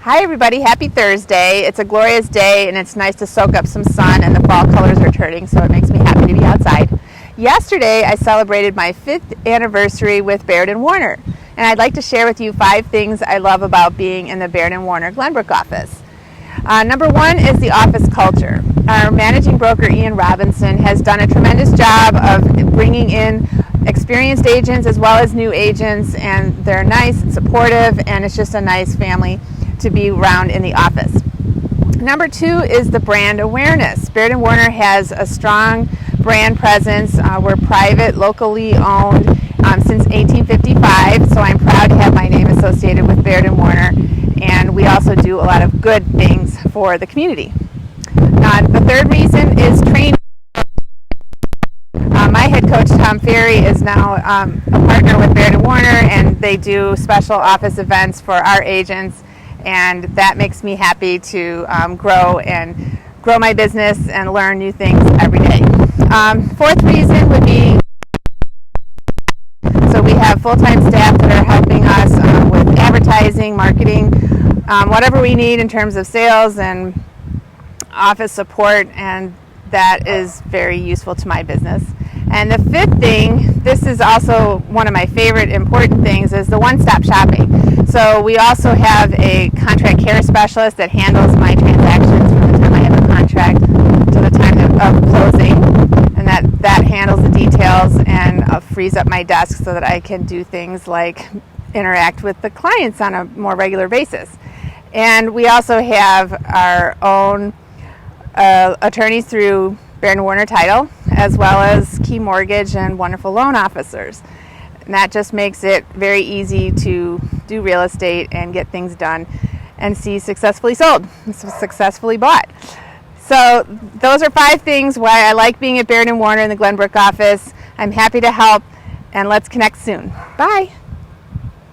Hi everybody, happy Thursday. It's a glorious day and it's nice to soak up some sun, and the fall colors are turning, so it makes me happy to be outside. Yesterday I celebrated my 5th anniversary with Baird Warner, and I'd like to share with you 5 things I love about being in the Baird Warner Glenbrook office. Number 1 is the office culture. Our managing broker Ian Robinson has done a tremendous job of bringing in experienced agents as well as new agents, and they're nice and supportive, and it's just a nice family to be around in the office. Number 2 is the brand awareness. Baird Warner has a strong brand presence. We're private, locally owned since 1855, so I'm proud to have my name associated with Baird Warner, and we also do a lot of good things for the community. The third reason is training. My head coach, Tom Ferry, is now a partner with Baird Warner, and they do special office events for our agents, and that makes me happy to grow my business and learn new things every day. Fourth reason would be, so we have full-time staff that are helping us with advertising, marketing, whatever we need in terms of sales and office support, and that is very useful to my business. And the 5th thing, this is also one of my favorite important things, is the one-stop shopping. So we also have a contract care specialist that handles my transactions from the time I have a contract to the time of closing, and that handles the details and frees up my desk so that I can do things like interact with the clients on a more regular basis. And we also have our own attorneys through Baird Warner Title, as well as Key Mortgage and wonderful loan officers. And that just makes it very easy to do real estate and get things done and see successfully sold, successfully bought. So those are 5 things why I like being at Baird Warner in the Glenbrook office. I'm happy to help, and let's connect soon. Bye.